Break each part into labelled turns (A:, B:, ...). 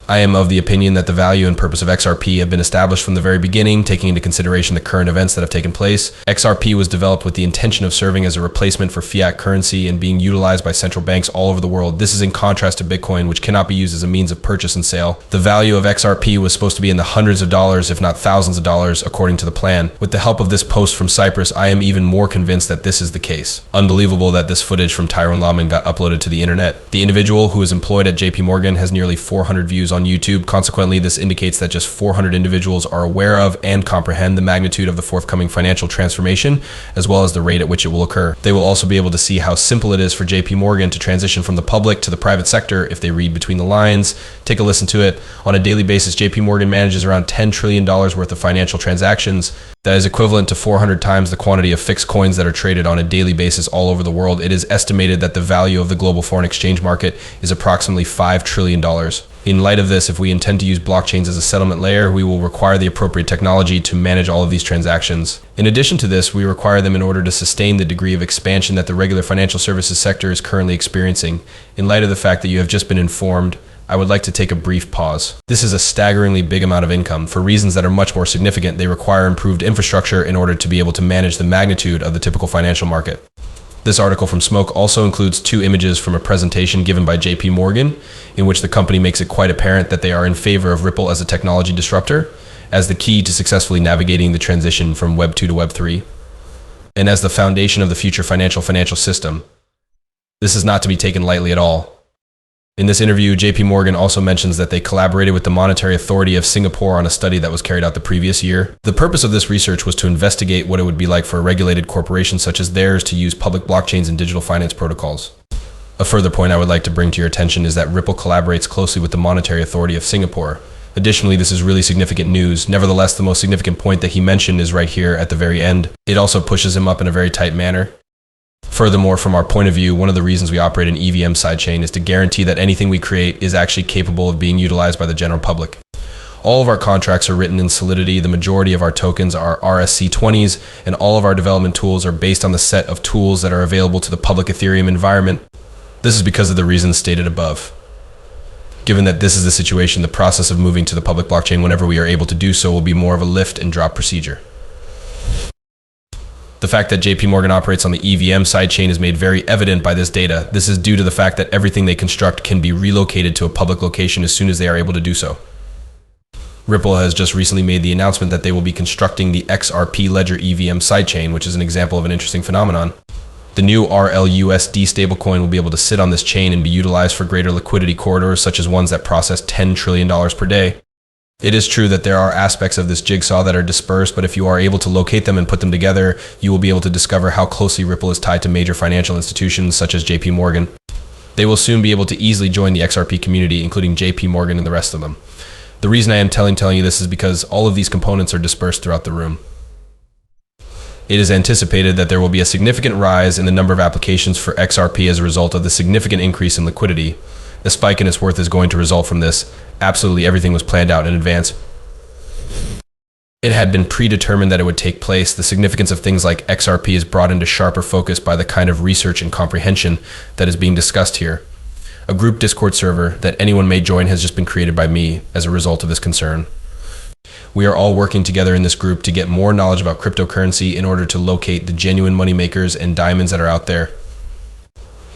A: I am of the opinion that the value and purpose of XRP have been established from the very beginning, taking into consideration the current events that have taken place. XRP was developed with the intention of serving as a replacement for fiat currency and being utilized by central banks all over the world. This is in contrast to Bitcoin, which cannot be used as a means of purchase and sale. The value of XRP was supposed to be in the hundreds of dollars, if not thousands of dollars, according to the plan. With the help of this post from Cyprus, I am even more convinced that this is the case. Unbelievable that this footage from Tyrone Lawman got uploaded to the internet. The individual who is employed at JP Morgan has nearly 400 views on YouTube. Consequently, this indicates that just 400 individuals are aware of and comprehend the magnitude of the forthcoming financial transformation, as well as the rate at which it will occur. They will also be able to see how simple it is for JP Morgan to transition from the public to the private sector if they read between the lines. Take a listen to it. On a daily basis, JP Morgan manages around $10 trillion worth of financial transactions. That is equivalent to 400 times the quantity of fixed coins that are traded on a daily basis all over the world. It is estimated that the value of the global foreign exchange market is approximately $5 trillion. In light of this, if we intend to use blockchains as a settlement layer, we will require the appropriate technology to manage all of these transactions. In addition to this, we require them in order to sustain the degree of expansion that the regular financial services sector is currently experiencing. In light of the fact that you have just been informed, I would like to take a brief pause. This is a staggeringly big amount of income. For reasons that are much more significant, they require improved infrastructure in order to be able to manage the magnitude of the typical financial market. This article from Smoke also includes 2 images from a presentation given by JP Morgan, in which the company makes it quite apparent that they are in favor of Ripple as a technology disruptor, as the key to successfully navigating the transition from Web 2 to Web 3, and as the foundation of the future financial system. This is not to be taken lightly at all. In this interview, JP Morgan also mentions that they collaborated with the Monetary Authority of Singapore on a study that was carried out the previous year. The purpose of this research was to investigate what it would be like for a regulated corporation such as theirs to use public blockchains and digital finance protocols. A further point I would like to bring to your attention is that Ripple collaborates closely with the Monetary Authority of Singapore. Additionally, this is really significant news. Nevertheless, the most significant point that he mentioned is right here at the very end. It also pushes him up in a very tight manner. Furthermore, from our point of view, one of the reasons we operate an EVM sidechain is to guarantee that anything we create is actually capable of being utilized by the general public. All of our contracts are written in Solidity, the majority of our tokens are RSC20s, and all of our development tools are based on the set of tools that are available to the public Ethereum environment. This is because of the reasons stated above. Given that this is the situation, the process of moving to the public blockchain whenever we are able to do so will be more of a lift and drop procedure. The fact that JP Morgan operates on the EVM sidechain is made very evident by this data. This is due to the fact that everything they construct can be relocated to a public location as soon as they are able to do so. Ripple has just recently made the announcement that they will be constructing the Xrp Ledger EVM sidechain, which is an example of an interesting phenomenon. The new RLUSD stablecoin will be able to sit on this chain and be utilized for greater liquidity corridors, such as ones that process $10 trillion per day. It is true that there are aspects of this jigsaw that are dispersed, but if you are able to locate them and put them together, you will be able to discover how closely Ripple is tied to major financial institutions such as JP Morgan. They will soon be able to easily join the XRP community, including JP Morgan and the rest of them. The reason I am telling you this is because all of these components are dispersed throughout the room. It is anticipated that there will be a significant rise in the number of applications for XRP as a result of the significant increase in liquidity. The spike in its worth is going to result from this. Absolutely everything was planned out in advance. It had been predetermined that it would take place. The significance of things like XRP is brought into sharper focus by the kind of research and comprehension that is being discussed here. A group Discord server that anyone may join has just been created by me as a result of this concern. We are all working together in this group to get more knowledge about cryptocurrency in order to locate the genuine money makers and diamonds that are out there.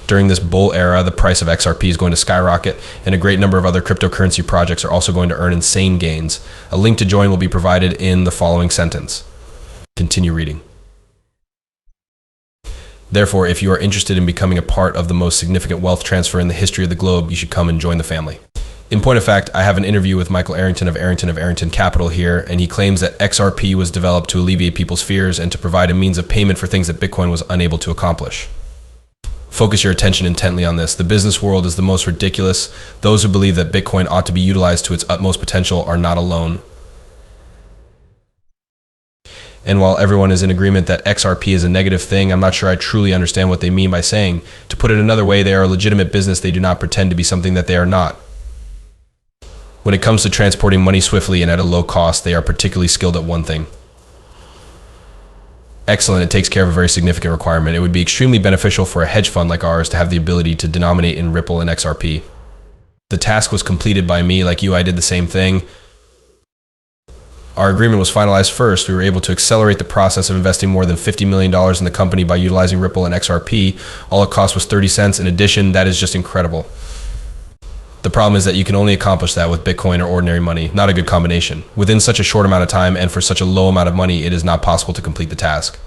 A: During this bull era, the price of XRP is going to skyrocket, and a great number of other cryptocurrency projects are also going to earn insane gains. A link to join will be provided in the following sentence. Continue reading. Therefore, if you are interested in becoming a part of the most significant wealth transfer in the history of the globe, you should come and join the family. In point of fact, I have an interview with Michael Arrington of Arrington Capital here, and he claims that XRP was developed to alleviate people's fears and to provide a means of payment for things that Bitcoin was unable to accomplish. Focus your attention intently on this. The business world is the most ridiculous. Those who believe that Bitcoin ought to be utilized to its utmost potential are not alone. And while everyone is in agreement that XRP is a negative thing, I'm not sure I truly understand what they mean by saying. To put it another way, they are a legitimate business. They do not pretend to be something that they are not. When it comes to transporting money swiftly and at a low cost, they are particularly skilled at one thing. Excellent, it takes care of a very significant requirement. It would be extremely beneficial for a hedge fund like ours to have the ability to denominate in Ripple and XRP. The task was completed by me. Like you, I did the same thing. Our agreement was finalized first. We were able to accelerate the process of investing more than $50 million in the company by utilizing Ripple and XRP. All it cost was 30 cents. In addition, that is just incredible. The problem is that you can only accomplish that with Bitcoin or ordinary money. Not a good combination. Within such a short amount of time and for such a low amount of money, it is not possible to complete the task.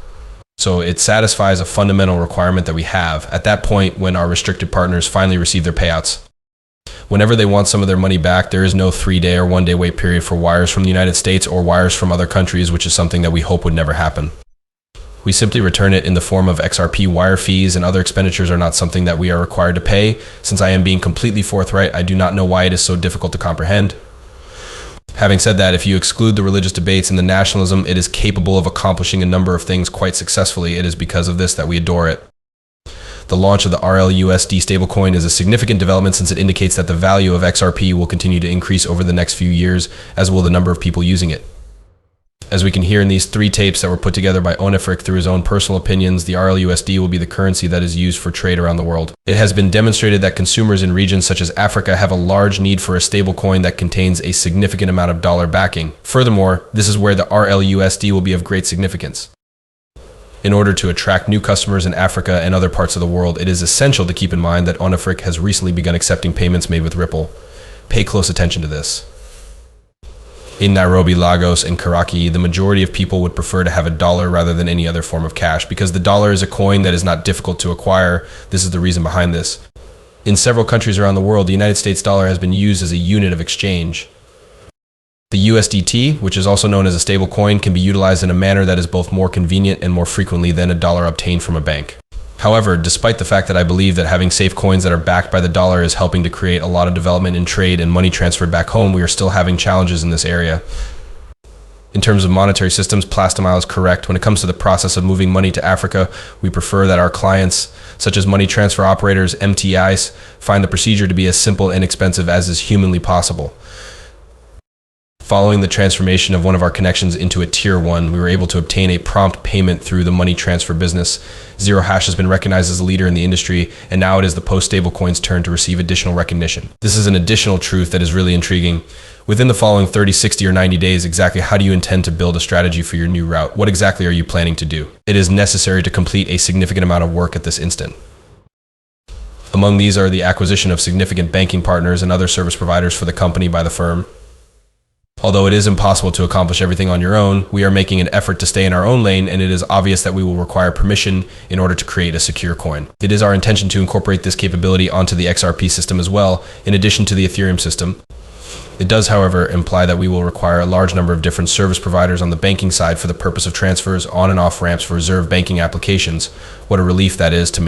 A: So it satisfies a fundamental requirement that we have at that point when our restricted partners finally receive their payouts. Whenever they want some of their money back, there is no 3-day or 1-day wait period for wires from the United States or wires from other countries, which is something that we hope would never happen. We simply return it in the form of XRP wire fees, and other expenditures are not something that we are required to pay. Since I am being completely forthright, I do not know why it is so difficult to comprehend. Having said that, if you exclude the religious debates and the nationalism, it is capable of accomplishing a number of things quite successfully. It is because of this that we adore it. The launch of the RLUSD stablecoin is a significant development since it indicates that the value of XRP will continue to increase over the next few years, as will the number of people using it. As we can hear in these 3 tapes that were put together by Omfg through his own personal opinions, the RLUSD will be the currency that is used for trade around the world. It has been demonstrated that consumers in regions such as Africa have a large need for a stablecoin that contains a significant amount of dollar backing. Furthermore, this is where the RLUSD will be of great significance. In order to attract new customers in Africa and other parts of the world, it is essential to keep in mind that Omfg has recently begun accepting payments made with Ripple. Pay close attention to this. In Nairobi, Lagos, and Karachi, the majority of people would prefer to have a dollar rather than any other form of cash because the dollar is a coin that is not difficult to acquire. This is the reason behind this. In several countries around the world, the United States dollar has been used as a unit of exchange. The USDT, which is also known as a stable coin, can be utilized in a manner that is both more convenient and more frequently than a dollar obtained from a bank. However, despite the fact that I believe that having safe coins that are backed by the dollar is helping to create a lot of development in trade and money transferred back home, we are still having challenges in this area. In terms of monetary systems, Plastomile is correct. When it comes to the process of moving money to Africa, we prefer that our clients, such as money transfer operators, MTIs, find the procedure to be as simple and inexpensive as is humanly possible. Following the transformation of one of our connections into a Tier 1, we were able to obtain a prompt payment through the money transfer business. Zero Hash has been recognized as a leader in the industry, and now it is the post-stablecoin's turn to receive additional recognition. This is an additional truth that is really intriguing. Within the following 30, 60, or 90 days, exactly how do you intend to build a strategy for your new route? What exactly are you planning to do? It is necessary to complete a significant amount of work at this instant. Among these are the acquisition of significant banking partners and other service providers for the company by the firm. Although it is impossible to accomplish everything on your own, we are making an effort to stay in our own lane, and it is obvious that we will require permission in order to create a secure coin. It is our intention to incorporate this capability onto the XRP system as well, in addition to the Ethereum system. It does, however, imply that we will require a large number of different service providers on the banking side for the purpose of transfers on and off ramps for reserve banking applications. What a relief that is to me.